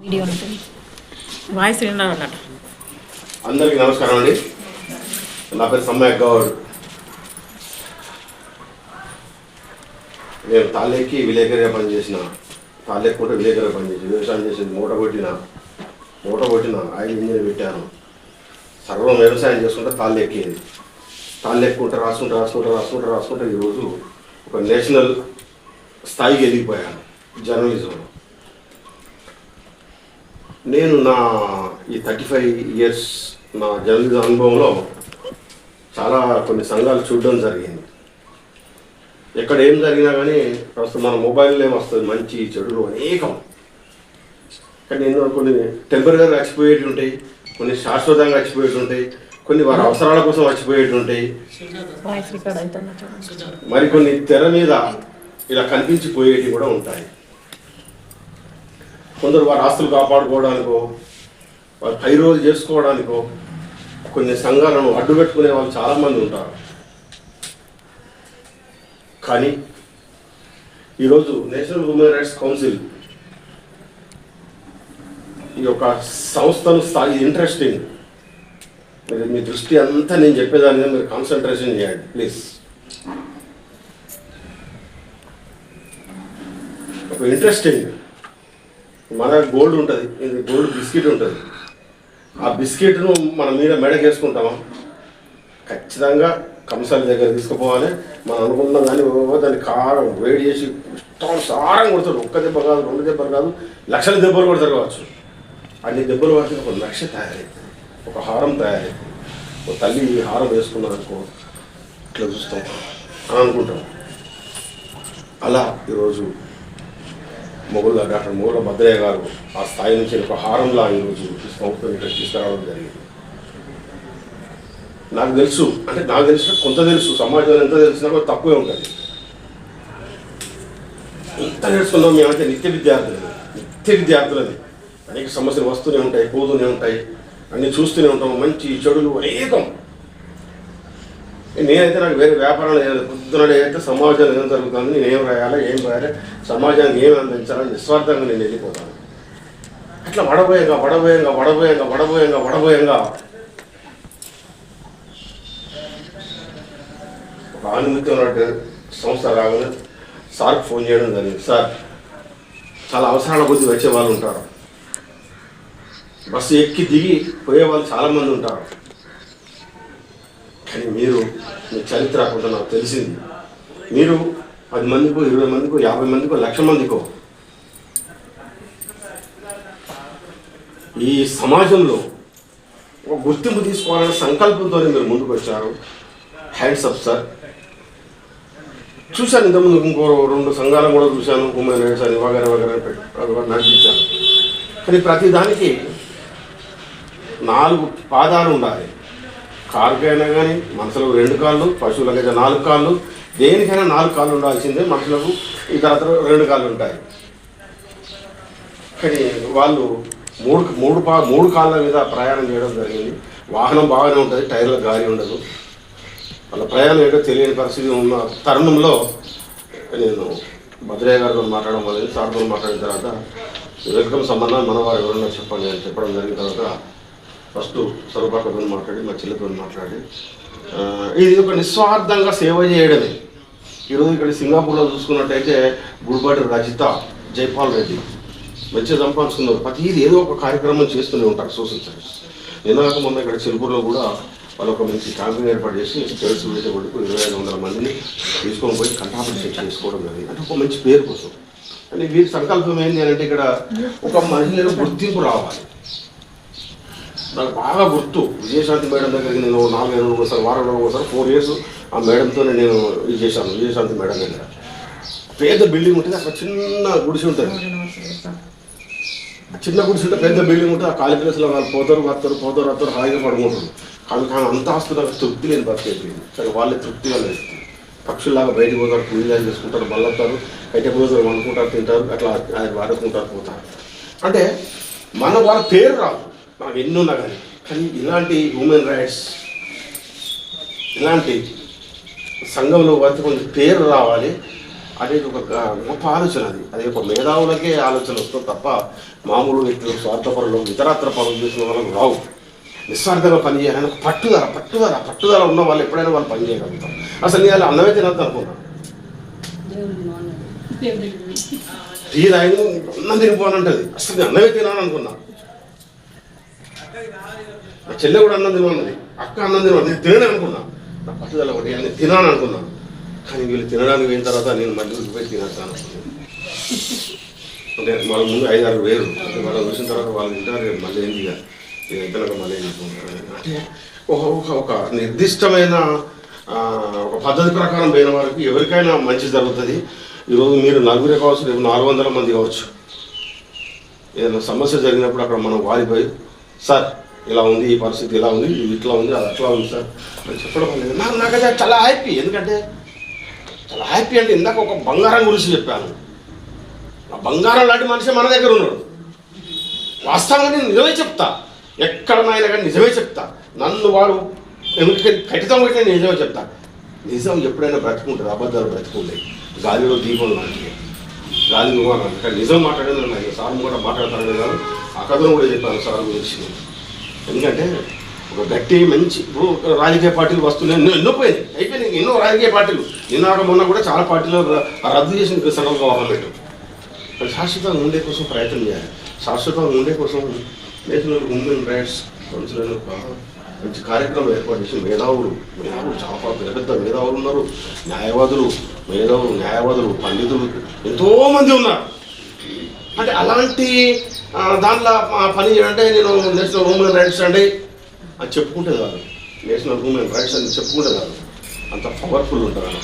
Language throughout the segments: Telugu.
వీడియో ఉంటుంది వాయిస్ వినాలట. అందరికీ నమస్కారం అండి. నా పేరు సమ్మయ్య గౌడ్. నేను తాళ్ళెక్కి విలేకరిగా పనిచేసిన, తాళ్ళెక్కుంటే విలేకరిగా పనిచేసి వ్యవసాయం చేసేది మూట కొట్టిన ఆయిల్ ఇంజిన్ పెట్టాను. సర్వం వ్యవసాయం చేసుకుంటే తాళ్ళెక్కేది. తాళ్ళెక్కుంటే రాసుకుంటే ఈరోజు ఒక నేషనల్ స్థాయికి ఎదిగిపోయాను జర్నలిజంలో. నేను నా ఈ 35 years నా జర్నలిజం అనుభవంలో చాలా కొన్ని సంఘాలు చూడడం జరిగింది. ఎక్కడ ఏం జరిగినా కానీ ప్రస్తుతం మన మొబైల్లో ఏమొస్తుంది, మంచి చెడులు అనేకం. కానీ నేను కొన్ని టెంపరీగా చచ్చిపోయేవి ఉంటాయి, కొన్ని శాశ్వతంగా చచ్చిపోయేవి ఉంటాయి, కొన్ని వారి అవసరాల కోసం చచ్చిపోయేవి ఉంటాయి, మరికొన్ని తెర మీద ఇలా కనిపించిపోయేవి కూడా ఉంటాయి. కొందరు వారి ఆస్తులు కాపాడుకోవడానికో, వారు పై రోజులు చేసుకోవడానికో కొన్ని సంఘాలను అడ్డుపెట్టుకునే వాళ్ళు చాలామంది ఉంటారు. కానీ ఈరోజు నేషనల్ హ్యూమన్ రైట్స్ కౌన్సిల్ ఈ యొక్క సంస్థను స్థాయి ఇంట్రెస్టింగ్. మీ దృష్టి అంతా నేను చెప్పేదాని మీద మీరు కాన్సన్ట్రేషన్ చేయండి ప్లీజ్. ఒక ఇంట్రెస్టింగ్, మన గోల్డ్ ఉంటుంది, ఇది గోల్డ్ బిస్కెట్ ఉంటుంది. ఆ బిస్కెట్ను మనం మీద మెడకేసుకుంటామా? ఖచ్చితంగా కంసాల దగ్గర తీసుకుపోవాలి. మనం అనుకుంటాం కానీ దాన్ని కారం వేడి చేసి సారం కొడతారు. ఒక్క దెబ్బ కాదు, 2 దెబ్బలు కాదు, లక్షల దెబ్బలు కొడతారు కావచ్చు. అన్ని దెబ్బలు పడితే ఒక లక్ష తయారైంది, ఒక హారం తయారైంది. ఒక తల్లి హారం వేసుకున్నారనుకో ఇట్లా చూస్తాం అని అనుకుంటాం. అలా ఈరోజు డాక్టర్ మొగుళ్ళ భద్రయ్య గారు ఆ స్థాయి నుంచి ఒక హారంలా ఈరోజు సంస్థను ఇక్కడ తీసుకురావడం జరిగింది. నాకు తెలిసిన కొంత తెలుసు, సమాజంలో ఎంత తెలిసినా కూడా తక్కువే ఉంటుంది. ఎంత నేర్చుకున్నాం మేమైతే నిత్య విద్యార్థులని. అనేక సమస్యలు వస్తూనే ఉంటాయి, పోతూనే ఉంటాయి, అన్నీ చూస్తూనే ఉంటాం, మంచి చెడులు అనేకం. నేనైతే నాకు వేరే వ్యాపారాలు పొద్దున అయితే సమాజంలో ఏం జరుగుతుంది, నేను ఏం రాయాలి, సమాజానికి ఏం అందించాలని నిస్వార్థంగా నేను వెళ్ళిపోతాను. అట్లా వడబోయంగా ఒక ఆనుమతి ఉన్నట్టు సంస్థ రాగానే సార్కి ఫోన్ చేయడం జరిగింది. సార్, చాలా అవసరాల కొద్ది వచ్చే వాళ్ళు ఉంటారు, బస్సు ఎక్కి దిగి పోయే వాళ్ళు చాలామంది ఉంటారు. కానీ మీరు, మీ చరిత్ర కొంత నాకు తెలిసింది. మీరు 10 మందికో, 20 మందికో, 50 మందికో, 1,00,000 మందికో ఈ సమాజంలో ఒక గుర్తింపు తీసుకోవాలనే సంకల్పంతో మీరు ముందుకు వచ్చారు. Hands up sir. చూశాను ఇంతకుముందు ఇంకో 2 సంఘాలను కూడా చూశాను, హ్యూమన్ రైట్స్ అని వగైరా నడిపించాను. కానీ ప్రతి దానికి 4 పాదాలు ఉండాలి. కారుకైనా కానీ మనుషులకు 2 కాళ్ళు, పశువులకైతే 4 కాళ్ళు, దేనికైనా 4 కాళ్ళు ఉండాల్సిందే. మనుషులకు ఇతర 2 కాళ్ళు ఉంటాయి. కానీ వాళ్ళు 3 కాళ్ళ మీద ప్రయాణం చేయడం జరిగింది. వాహనం బాగానే ఉంటుంది, టైర్లకు గాలి ఉండదు. వాళ్ళ ప్రయాణం ఏంటో తెలియని పరిస్థితి ఉన్న తరుణంలో నేను భద్రయ్య గారితో మాట్లాడడం వల్ల, సార్తో మాట్లాడిన తర్వాత వెల్కమ్ సంబంధం మన వారు ఎవరన్నా చెప్పండి అని చెప్పడం జరిగిన తర్వాత ఫస్ట్ స్వరూపాకతో మాట్లాడి, మా చెల్లితో మాట్లాడి, ఇది ఒక నిస్వార్థంగా సేవ చేయడమే. ఈరోజు ఇక్కడ సింగపూర్లో చూసుకున్నట్టయితే గుడిపాటి రజిత, జైపాల్ రెడ్డి మంచిగా సంపాదించుకున్నారు. ప్రతిదీ ఏదో ఒక కార్యక్రమం చేస్తూనే ఉంటారు సోషల్ సర్వీస్. నిన్నగాక మొన్న ఇక్కడ చిలుకూరులో కూడా వాళ్ళు ఒక మంచి క్యాంపింగ్ ఏర్పాటు చేసి చర్చ్ విడితే కొడుకు 2,500 మందిని తీసుకొని పోయి కంఠాపరిచయం చేసుకోవడం జరిగింది. అంటే ఒక మంచి పేరు కోసం. అంటే వీరి సంకల్పం ఏంటి అని అంటే ఇక్కడ ఒక మహిళలకు గుర్తింపు రావాలి. నాకు బాగా గుర్తు, విజయశాంతి మేడం దగ్గరికి నేను 4 రోజులు ఒకసారి, వారంలో ఒకసారి 4 years ఆ మేడంతోనే నేను ఇది చేశాను. విజయశాంతి మేడం దగ్గర పెద్ద బిల్డింగ్ ఉంటుంది, అక్కడ చిన్న గుడిసి ఉంటుంది. చిన్న గుడిసి ఉంటే పెద్ద బిల్డింగ్ ఉంటుంది. ఆ ఖాళీ ప్లేస్లో వాళ్ళు పోతారు హాయిగా పడుకుంటారు. కానీ అంత ఆస్తులు తృప్తి లేని బతికైపోయింది. కానీ వాళ్ళే తృప్తిగా లేదు. పక్షుల్లాగా బయటకు పోతారు, పూజలు చేసుకుంటారు, బల్లవుతారు, బయట పోతారు, వండుకుంటారు, తింటారు, అట్లా వాడుకుంటారు, పోతారు. అంటే మన వాళ్ళ పేరు రాదు, నాకు ఎన్నున్నా కానీ ఇలాంటి హ్యూమన్ రైట్స్, ఇలాంటి సంఘంలో కొంచెం పేరు రావాలి. అనేది ఒక గొప్ప ఆలోచన. అది ఒక మేధావులకే ఆలోచన వస్తుంది తప్ప మామూలు వ్యక్తులు స్వార్థపరులు ఇతరత్ర పనులు చేసిన వాళ్ళకు రావు. నిస్వార్థంగా పనిచేయాలని ఒక పట్టుదల ఉన్న వాళ్ళు ఎప్పుడైనా వాళ్ళు పని చేయగలుగుతారు. అసలు నేను అన్నమే తినద్దు అనుకున్నాను. టీ తాగి అన్నం తినిపోనంటది. అసలు నేను అన్నమే తినాలని అనుకున్నా. నా చెల్లె కూడా అన్నం తినమన్నది, అక్క అన్నం తినమని తినని అనుకున్నా. నా పట్టుదల ఒకటి నేను తినాలని అనుకున్నాను. కానీ వీళ్ళు తినడానికి పోయిన తర్వాత నేను మళ్ళీ పోయి తినేస్తాను. అంటే వాళ్ళ ముందు 5-6 వేలు వాళ్ళు చూసిన తర్వాత వాళ్ళు తింటారు. మళ్ళీ ఏం చేయాలి ఇద్దరు మళ్ళీ ఏం చేసుకుంటారు. అంటే ఒక నిర్దిష్టమైన ఒక పద్ధతి ప్రకారం పోయిన వారికి ఎవరికైనా మంచి జరుగుతుంది. ఈరోజు మీరు 4 కావచ్చు, రేపు 400 మంది కావచ్చు. ఏదైనా సమస్య జరిగినప్పుడు అక్కడ మనం వారిపోయి సార్ ఇలా ఉంది, ఈ పరిస్థితి ఇలా ఉంది, ఇది ఇట్లా ఉంది, అది అట్లా ఉంది సార్ అని చెప్పడం లేదు. నాకైతే చాలా హ్యాపీ. ఎందుకంటే చాలా హ్యాపీ అంటే ఇందాక ఒక బంగారం గురించి చెప్పాను. ఆ బంగారం లాంటి మనిషి మన దగ్గర ఉన్నాడు. వాస్తవంగా నేను నిజమే చెప్తా, ఎక్కడనైనా కానీ నిజమే చెప్తా. నన్ను వాడు ఖచ్చితంగా పెట్టిన నిజమే చెప్తా. నిజం ఎప్పుడైనా బ్రతుకుంటుంది, అబద్ధాలు బ్రతుకుంటాయి. గాలిలో దీపం లాంటివి, గాలి విమానం. ఇక్కడ నిజం మాట్లాడేది నాకు సార్ కూడా మాట్లాడతాను కాదు. ఆ కథను కూడా చెప్పాను సార్ గురించి. ఎందుకంటే ఒక గట్టి మంచి ఇప్పుడు రాజకీయ పార్టీలు వస్తున్నాయి, ఎన్నో అయిపోయినాయి ఎన్నో రాజకీయ పార్టీలు. నిన్నాక మొన్న కూడా చాలా పార్టీలు రద్దు చేసిన సెంట్రల్ గవర్నమెంట్. శాశ్వతంగా ఉండే కోసం ప్రయత్నం చేయాలి. శాశ్వతంగా ఉండే కోసం నేషనల్ హ్యూమన్ రైట్స్ కౌన్సిల్ అని ఒక మంచి కార్యక్రమం ఏర్పాటు చేసి మేధావులు చాలా పెద్ద మేధావులు ఉన్నారు, న్యాయవాదులు పండితులు ఎంతోమంది ఉన్నారు. అంటే అలాంటి దాంట్లో పని చేయాలంటే నేను నేషనల్ హ్యూమన్ రైట్స్ అంటే అని చెప్పుకుంటే కాదు, నేషనల్ హ్యూమన్ రైట్స్ అని చెప్పుకుంటే కాదు, అంత పవర్ఫుల్ ఉంటుంది అన్న.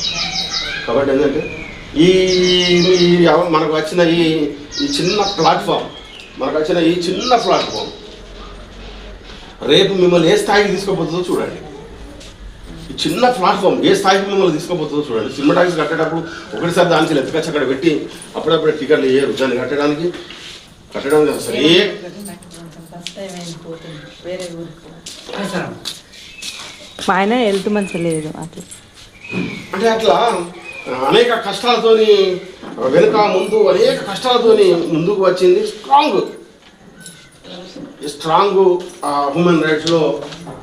కాబట్టి ఏంటంటే ఈ మనకు వచ్చిన ఈ చిన్న ప్లాట్ఫామ్ రేపు మిమ్మల్ని ఏ స్థాయికి తీసుకుపోతుందో చూడండి. ఈ చిన్న ప్లాట్ఫామ్ ఏ స్థాయికి మిమ్మల్ని తీసుకుపోతుందో చూడండి. సినిమా టాక్స్ కట్టేటప్పుడు ఒకటిసారి దానికి ఎత్తుకొచ్చి అక్కడ పెట్టి అప్పుడప్పుడే టికెట్లు వేయరు. దాన్ని కట్టడానికి అసలు ఆయన హెల్త్ మంచిగా లేదు అట్లా. అంటే అట్లా అనేక కష్టాలతోని వెనుక ముందు అనేక కష్టాలతోని ముందుకు వచ్చింది స్ట్రాంగ్ హ్యూమన్ రైట్స్లో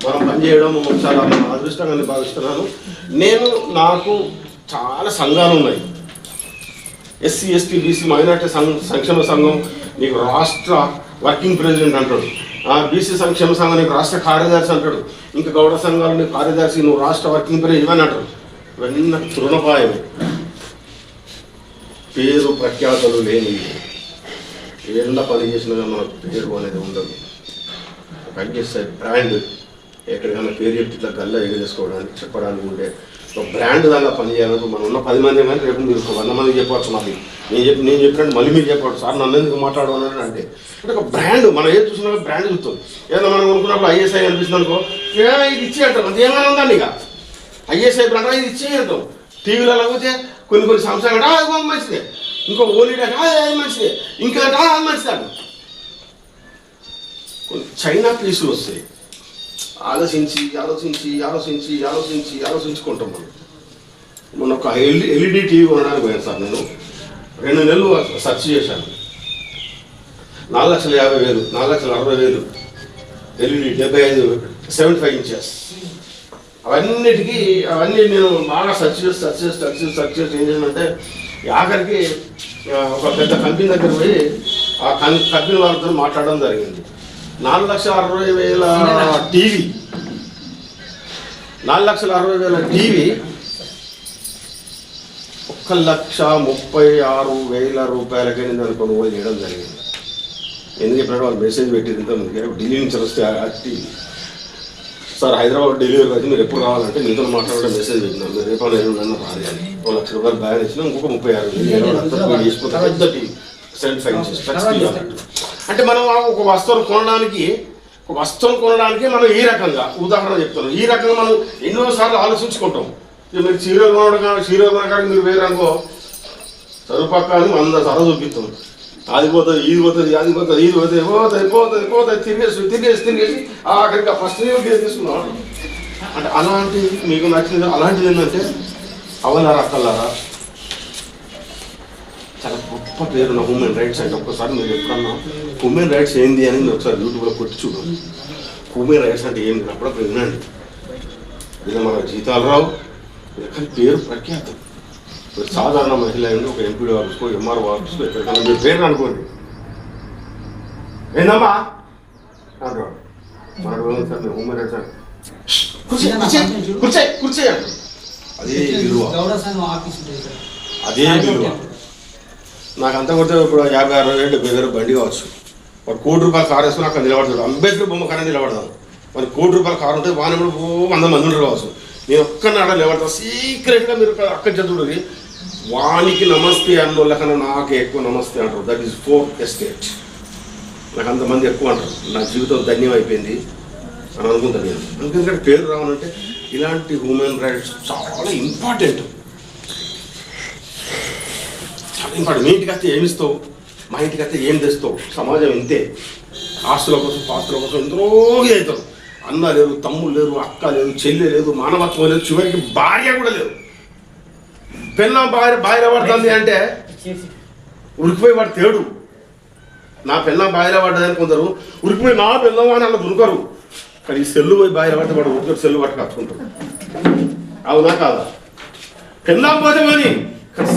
మనం పనిచేయడం చాలా అదృష్టంగా భావిస్తున్నాను. నాకు చాలా సంఘాలు ఉన్నాయి. ఎస్సీ ఎస్టీ బీసీ మైనార్టీ సంక్షేమ సంఘం నీకు రాష్ట్ర వర్కింగ్ ప్రెసిడెంట్ అంటాడు, బీసీ సంక్షేమ సంఘం నీకు రాష్ట్ర కార్యదర్శి అంటాడు, ఇంకా గౌడ సంఘాలు నీకు కార్యదర్శి, నువ్వు రాష్ట్ర వర్కింగ్ ప్రెసిడెంట్ ఇవన్నీ అంటాడు. ఇవన్నీ నాకు తృణపాయమే. పేరు ప్రఖ్యాతలు లేని ఏళ్ళ పని చేసినా మనకు పేరు అనేది ఉండదు. పనిచేస్తాయి బ్రాండ్ ఎక్కడికైనా పేరు చెప్తే ఇట్లా గల్లా ఎగరేసుకోవడానికి చెప్పడానికి ఉంటే ఒక బ్రాండ్ దానిలో పనిచేయాలంటే మనం ఉన్న 10 మంది కానీ రేపు మీరు 100 మందికి చెప్పవచ్చు. మళ్ళీ నేను చెప్పినట్టు మళ్ళీ మీరు చెప్పవచ్చు సార్ నన్ను ఎందుకు మాట్లాడమని అంటే ఒక బ్రాండ్ మనం ఏది చూసినా బ్రాండ్ చూస్తాం. ఏదైనా మనం అనుకున్నప్పుడు ఐఎస్ఐ అనిపిస్తుంది అనుకో, ఇది ఇచ్చి అంటాం, అంత ఏమైనా ఉందండి. ఇక ఐఎస్ఐ బ్రాండ్ ఇది ఇచ్చి అంటాం. టీవీలో లేకపోతే కొన్ని సంస్థలు అంటే అది మంచిదే, ఇంకో ఓలీడ్ అంటే అది మంచిదే, ఇంకా అది మంచిదే అంట. చైనా పీసులు వస్తాయి. ఆలోచించుకుంటాం మనం. మొన్న ఒక ఎల్ఈడి టీవీ కొనడానికి పోయాను సార్. నేను 2 నెలలు సెర్చ్ చేశాను. 4,50,000 4,60,000 ఎల్ఈడి 75 ఇంచెస్. అవన్నీ నేను బాగా సెర్చ్ చేసి ఏం చేయాలంటే ఆఖరికి ఒక పెద్ద కంపెనీ దగ్గర పోయి ఆ కంపెనీ వాళ్ళతో మాట్లాడడం జరిగింది. 4,60,000 టీవీ 4,60,000 1,36,000 రూపాయలకే నేను దాన్ని కొనుగోలు చేయడం జరిగింది. ఎందుకు చెప్పినట్టు వాళ్ళు మెసేజ్ పెట్టింది ఢిల్లీ నుంచి వస్తే టీవీ సార్ హైదరాబాద్ డెలివరీ వచ్చి మీరు ఎప్పుడు రావాలంటే మీతో మాట్లాడే మెసేజ్ పెట్టినాను. మీరు రేపు నన్ను రాలి అని 1 లక్ష రూపాయలు బ్యాన్ ఇచ్చినా ఇంకొక 36,000 వేసుకుంటే పెద్ద టీవీ 75 ఇంచెస్ టచ్ టీవీ అన్నట్టు. అంటే మనం ఒక వస్తువును కొనడానికి మనం ఈ రకంగా ఉదాహరణ చెప్తాను. ఈ రకంగా మనం ఎన్నోసార్లు ఆలోచించుకుంటాం. మీరు సీరియల్ కొనడానికి మీరు వేరే అనుకో చదువు పక్క అని 100 సార్లు చూపిస్తాం. అది పోతుంది తిరిగేసి అక్కడికి ఫస్ట్ తీసుకున్నాం. అంటే అలాంటి మీకు నచ్చింది అలాంటిది ఏంటంటే అవలారా కల్లారా చాలా గొప్ప పేరు నా హ్యూమన్ రైట్స్ అంటే. ఒక్కసారి మీరు ఎప్పుడన్నా హ్యూమన్ రైట్స్ ఏంది అని మీరు ఒకసారి యూట్యూబ్లో కొట్టి చూడండి. హ్యూమన్ రైట్స్ అంటే ఏంటి అప్పుడప్పుడు వినండి. ఇలా మన జీతాలు రావు, కానీ పేరు ప్రఖ్యాతం. సాధారణ మహిళ అయింది ఒక ఎంపీడీ ఆఫీస్కో ఎంఆర్ఓ ఆఫీస్కో ఎక్కడికైనా మీరు పేరు అనుకోండి, ఏందమ్మా అంటాడు. మనకు సార్ మీరు హ్యూమన్ రైట్స్ అంటే కూర్చే అదే విలువ, అదే విలువ. నాకు అంత కొడితే ఇప్పుడు 50-60 70,000 బండి కావచ్చు, ఒక ₹1,00,00,000 కారు వేసుకుని అక్కడ నిలబడతాడు. అంబేద్కర్ బొమ్మ కానీ నిలబడతాను. మరి ₹1,00,00,000 కారు ఉంటే వాని కూడా 100 మంది ఉండరు కావచ్చు. నేను ఒక్కనాడ నిలబడతాను సీక్రెట్గా. మీరు అక్కడ చదువుతుంది వానికి నమస్తే అన్నోళ్ళకన్నా నాకే ఎక్కువ నమస్తే అంటారు. That is 4th estate. నాకు అంతమంది ఎక్కువ అంటారు. నా జీవితం ధన్యం అయిపోయింది అని అనుకుంటాను నేను. ఎందుకంటే పేరు రావాలంటే ఇలాంటి హ్యూమన్ రైట్స్ చాలా ఇంపార్టెంట్, చాలా ఇంపార్టెంట్. మీ ఇంటికి వస్తే ఏమిస్తావు, మా ఇంటికి వస్తే ఏం తెస్తావు. సమాజం ఇంతే, ఆస్తుల కోసం పాస్తుల కోసం ఎంతో అవుతారు. అన్న లేరు, తమ్ముడు లేరు, అక్క లేదు, చెల్లి లేదు, మానవత్వం లేదు, చివరికి భార్య కూడా లేదు. పిల్ల భార్య పడుతుంది అంటే ఉరికిపోయి వాడు తేడు. నా పిల్ల భార్య పడ్డదని కొందరు ఉరికిపోయి నా పిల్లవా అని అలా దొరకరు. కానీ ఈ సెల్లు పోయి భార్య పడితే వాడు ఉరికి సెల్లు పట్టు కట్టుకుంటాడు. అవునా కాదా? పిల్లం పోతే కానీ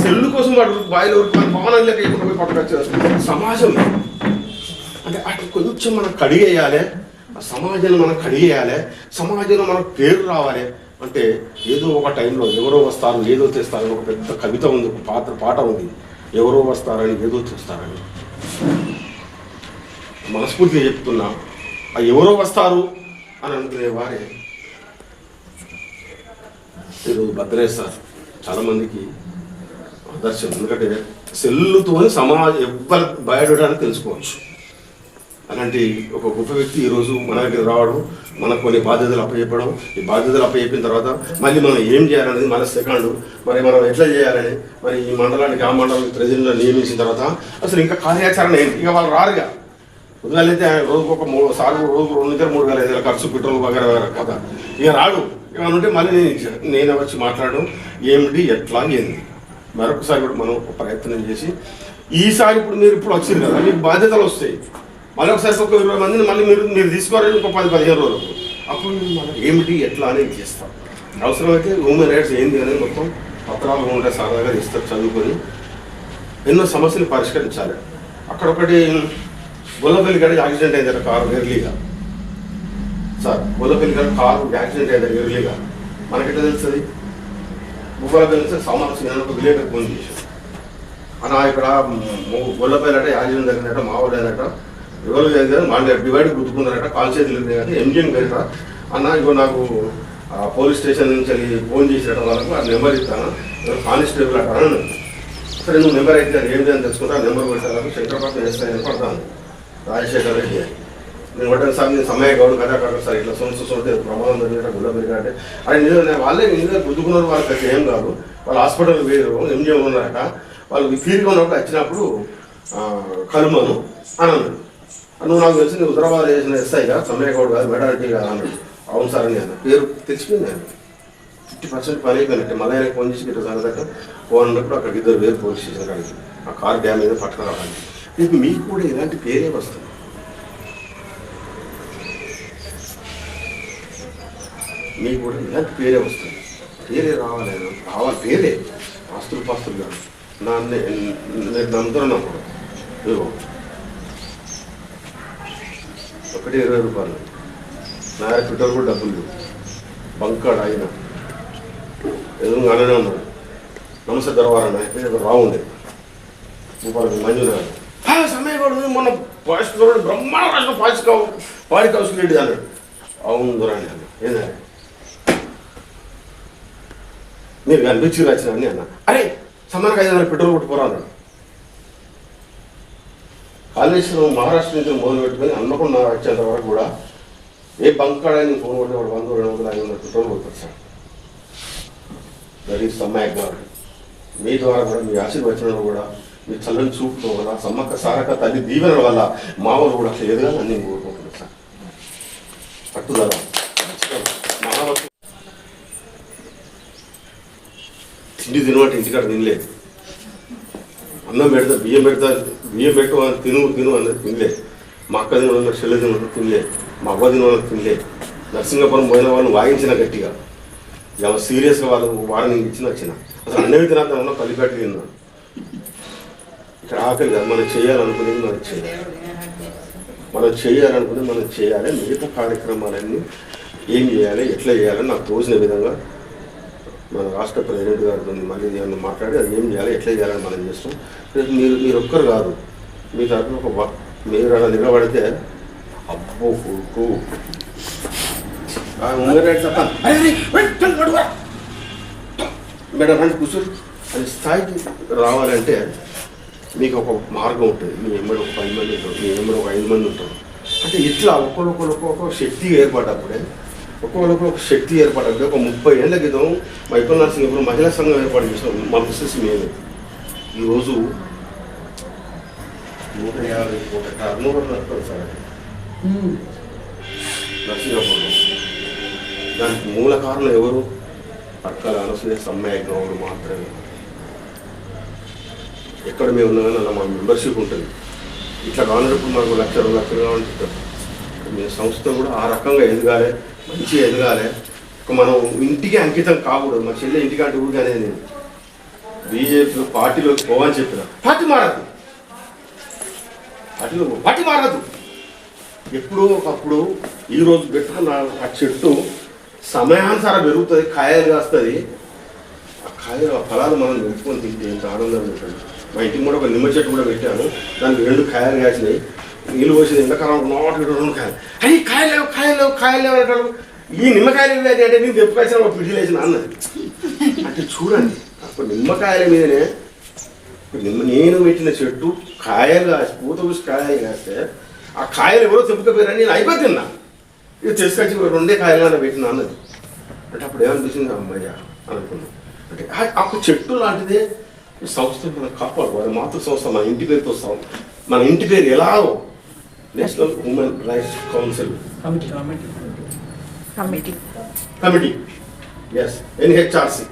సెల్లు కోసం వాడు బాయిలో భవనం లేక ఎక్కడ పోయి పట్టుకొచ్చేస్తారు. సమాజం అంటే అటు కొంచెం మనం కడిగేయాలి, ఆ సమాజాన్ని మనం కడిగేయాలి, సమాజంలో మనకు పేరు రావాలి. అంటే ఏదో ఒక టైంలో ఎవరో వస్తారు ఏదో చేస్తారని ఒక పెద్ద కవిత ఉంది, ఒక పాట ఉంది. ఎవరో వస్తారని ఏదో చేస్తారని మనస్ఫూర్తిగా చెప్తున్నా. ఆ ఎవరో వస్తారు అని అనుకునే వారే ఈరోజు భద్రేస్తారు చాలామందికి ఆదర్శం. ఎందుకంటే సెల్లుతోని సమాజం ఎవ్వరు బయటని తెలుసుకోవచ్చు. అలాంటి ఒక గొప్ప వ్యక్తి ఈరోజు మన దగ్గర రావడం, మనకు కొన్ని బాధ్యతలు అప్పచెప్పడం. ఈ బాధ్యతలు అప్పచెప్పిన తర్వాత మళ్ళీ మనం ఏం చేయాలనేది మన సెకండ్, మరి మనం ఎట్లా చేయాలని, మరి ఈ మండలానికి ఆ మండలానికి ప్రజలను నియమించిన తర్వాత అసలు ఇంకా కార్యాచరణ ఏంటి. ఇక వాళ్ళు రారుగా. ఉదయాలైతే రోజుకు ఒక 3 సార్లు, రోజుకు 2,000-3,000 ఖర్చు, పెట్రోల్ వగేరా కదా. ఇక రాడు. ఇక ఉంటే మళ్ళీ నేను వచ్చి మాట్లాడడం ఏమిటి ఎట్లా ఏంది. మరొకసారి కూడా మనం ఒక ప్రయత్నం చేసి ఈసారి ఇప్పుడు వచ్చింది కదా, మీకు బాధ్యతలు వస్తాయి. మళ్ళీ ఒకసారి ఒక 20 మందిని మళ్ళీ మీరు తీసుకోవాలని ఒక 10-15 రోజులకు. అప్పుడు మనం ఏమిటి ఎట్లా అనేది చేస్తాం. అవసరమైతే హ్యూమన్ రైట్స్ ఏంది అనేది మొత్తం పత్రాలు ఉంటే సరదాగా ఇస్తారు, చదువుకొని ఎన్నో సమస్యలు పరిష్కరించాలి. అక్కడొకటి గొల్లపల్లి కాడ యాక్సిడెంట్ అయిందట కారు ఎర్లీగా. సార్ గొల్లపల్లి కాడ కారు యాక్సిడెంట్ అయిందట ఎర్లీగా. మనకెట్లా తెలుస్తుంది? భూపాలపల్లి సామాన్య ఒక విలేకరు ఫోన్ చేశారు. అన్న ఇక్కడ గొల్లపల్లి అంటే యాక్సిడెంట్ జరిగినట్ట, మా వాళ్ళు అయినట్ట, ఎవరు జరిగారు మా డివైడ్ గుర్తుకున్నారట, కాల్ చేతులు అంటే ఎంజిఎం గారిట. అన్న ఇగో నాకు పోలీస్ స్టేషన్ నుంచి వెళ్ళి ఫోన్ చేసినట్టు వాళ్ళకు ఆ నెంబర్ ఇస్తాను, కానిస్టేబుల్ అట అన్నాను. సరే నువ్వు నెంబర్ అయితే ఏంటి అని తెలుసుకుంటా. ఆ నెంబర్ పెట్టాను, శంకరపట్నం వేస్తాయని పడతాను. రాజశేఖర్ రెడ్డి నేను పట్టాను సార్, నేను సమయ గౌడు కదా కాదు సార్, ఇట్లా సొంత ప్రమాదం జరిగినట్టు గుల్లపల్లి అంటే అది నిజంగా వాళ్ళే నిజంగా గుర్తుకున్నారు. వాళ్ళకి అయితే ఏం కాదు, వాళ్ళు హాస్పిటల్ వేరు ఎంజిఎం ఉన్నారట. వాళ్ళు ఫీల్గా ఉన్నప్పుడు వచ్చినప్పుడు కలుమను అని అన్నాడు. నువ్వు నాకు తెలిసి నువ్వు హైదరాబాద్ చేసిన ఎస్ఐగా సమయ గౌడ్ కాదు మెడారిటీ కాదు అన్నాడు. అవును సార్ అని అన్న పేరు తెచ్చిపోయింది. ఆయన 50% పని అయిపోయినట్టే. మళ్ళీ ఆయన ఫోన్ చేసి ఇట్లా సాగదట ఫోన్ అన్నప్పుడు అక్కడ 2 వేలు పోలీస్ స్టేషన్ కాడికి ఆ కారు డ్యామేజ్ పట్టుకురావాలి. మీకు కూడా ఇలాంటి పేరే వస్తుంది. మీకు కూడా ఇలాంటి పేరే వస్తుంది. పేరే రావాలి పేరే, ఆస్తులు పాస్తులు కాదు. నేను నమ్ముతున్నాను కూడా. ఇదిగో ఒకటి 20 రూపాయలు నా పెట్రోల్ కూడా డబ్బులు లేవు. బంకాడు ఆయన ఎదురుగానే ఉన్నాడు. నమస్తే దొరవారన్న ఏదో రావుండే భూపాలకు మంజునాడు సమయం కూడా మొన్న పాజిటివ్ బ్రహ్మాండ రాష్ట్ర పాడి కౌశల్ రెడ్డి అన్నాడు. అవును దొరాని అన్న ఏంటంటే మీరు కనిపించి రాసిన అని అన్న. అరే సమానకు 500 పెట్రోల్ కొట్టుకోరా అన్నాడు. కాళేశ్వరం మహారాష్ట్ర నుంచి మొదలు పెట్టుకొని అన్నకుండా వచ్చేంత వరకు కూడా ఏ బంకాడని ఫోన్ కొట్టే వాడు 100-200-500 పెట్రోల్ కొడుతుంది సార్. దట్ ఈస్ సమ్మాయక్ గారు. మీ ద్వారా కూడా మీ ఆశీర్వచనం కూడా మీ చల్లని చూపుతో వల్ల సమ్మక్క సారక్క తల్లి దీవెన వల్ల మా వాళ్ళు కూడా క్లియర్గా అన్ని కోరుకుంటున్నారు సార్. పట్టుదల మహావత్తు తిండి తినబట్టి ఇంటికాడ తినలేదు. అన్నం పెడతా బియ్యం పెట్టు అని తిను అన్నది తినలే. మా అక్క తిన చెల్లె తిన తినలే, మా అవ్వ తిన తినలే. నరసింగపురం పోయిన వాళ్ళని వాయించిన గట్టిగా, ఇలా సీరియస్గా వాళ్ళు వాడని ఇచ్చిన వచ్చిన అసలు అన్నవి తినద్దాం ఉన్న పల్లిపెట్ట తిన్నా. ఇక్కడ ఆకలి కాదు, మనం చేయాలనుకునేది మనం చేయాలి. మిగతా కార్యక్రమాలన్నీ ఏం చేయాలి, ఎట్లా చేయాలని నాకు తోచిన విధంగా మన రాష్ట్ర ప్రెసిడెంట్ గారితో మళ్ళీ ఏమన్నా మాట్లాడి అది ఏం చేయాలి, ఎట్లా చేయాలని మనం చేస్తాం. మీరు ఒక్కరు కాదు, మీ తరఫున మీరు అలా నిలబడితే అబ్బో కొడుకు మేడం అంటే కూర్చొని అది స్థాయికి రావాలంటే మీకు ఒక మార్గం ఉంటుంది. మీ ఎమ్మడి ఒక 10 మంది ఉంటారు, మీ ఎమ్మడి ఒక 5 మంది ఉంటారు. అంటే ఇట్లా ఒక్కొక్క శక్తి ఏర్పడ్డప్పుడే ఒక శక్తి ఏర్పడ్డప్పుడే ఒక 30 ఏళ్ల క్రితం మైపల్ నరసింగపురం మహిళా సంఘం ఏర్పాటు చేసిన మా మిస్సెస్ మేము ఈరోజు 150 కోట్ల టర్నోవర్ నడుపుతాం సార్ నరసింగపురంలో. దానికి మూల కారణం ఎవరు? పక్కల అనసూయ సమ్మయ్య గౌడ్ మాత్రమే. ఎక్కడ మేము ఉన్నా కానీ అలా మా మెంబర్షిప్ ఉంటుంది. ఇట్లా కావాలన్నప్పుడు మనకు 1 లక్ష 2 లక్షలు కావాలంటే మీ సంస్థ కూడా ఆ రకంగా ఎదగాలి, మంచిగా ఎదగాలి. మనం ఇంటికి అంకితం కాకూడదు. మా చెల్లె ఇంటికి అంటే ఊరిగానే నేను బీజేపీ పార్టీలోకి పోవని చెప్పిన పార్టీ మారదు. ఎప్పుడో ఒకప్పుడు ఈరోజు పెట్టుకున్న ఆ చెట్టు సమయానుసారం పెరుగుతుంది, కాయలు కాస్తుంది. ఆ ఫలాలు మనం పెంచుకొని తింటే ఎంత ఆనందం ఉంటుంది. మా ఇంటికి కూడా ఒక నిమ్మ చెట్టు కూడా పెట్టాను, దానికి 2 కాయలు కాసినాయి. నీళ్ళు పోసింది ఎండాకాలం 2 కాయలు. అవి కాయలు లేవు అంటాడు. ఈ నిమ్మకాయలు ఇవ్వాలి అంటే నేను తెప్పుకొచ్చిన ఒక పిడిలు వేసిన అన్నది. అంటే చూడండి, అప్పుడు నిమ్మకాయల మీదనే నేను పెట్టిన చెట్టు కాయలు కాసి పూత పూసి కాయలు కాస్తే ఆ కాయలు ఎవరో తెప్పుకపోయారని నేను అయిపోతున్నా. ఇక తీసుకొచ్చి 2 కాయలు పెట్టిన అన్నది. అంటే అప్పుడు ఏమనిపించింది, అమ్మయ్య అనుకున్నాను. అంటే ఆ చెట్టు లాంటిదే సంస్థ మనం కాపాడుకోవాలి. మాతృ సంస్థ మన ఇంటి పేరుతో వస్తాం. మన ఇంటి పేరు ఎలా national human rights council committee NHRC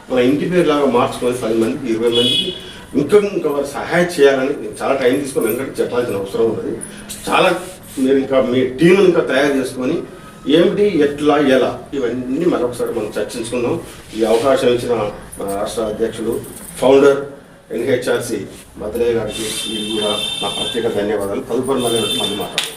మన ఇంటి పేరు లాగా మార్చుకొని 10 మందికి 20 మందికి ఇంకా వారు సహాయం చేయాలని చాలా టైం తీసుకొని ఎందుకంటే చెప్పాల్సిన అవసరం ఉన్నది. చాలా మీరు ఇంకా మీ టీం ఇంకా తయారు చేసుకొని ఏమిటి ఎట్లా ఎలా ఇవన్నీ మరొకసారి మనం చర్చించుకుందాం. ఈ అవకాశం ఇచ్చిన మన రాష్ట్ర అధ్యక్షుడు ఫౌండర్ ఎన్హెచ్ఆర్సి మధురయ్య గారికి కూడా నా ప్రత్యేక ధన్యవాదాలు. తదుపరి మళ్ళీ మాట్లాడతాం.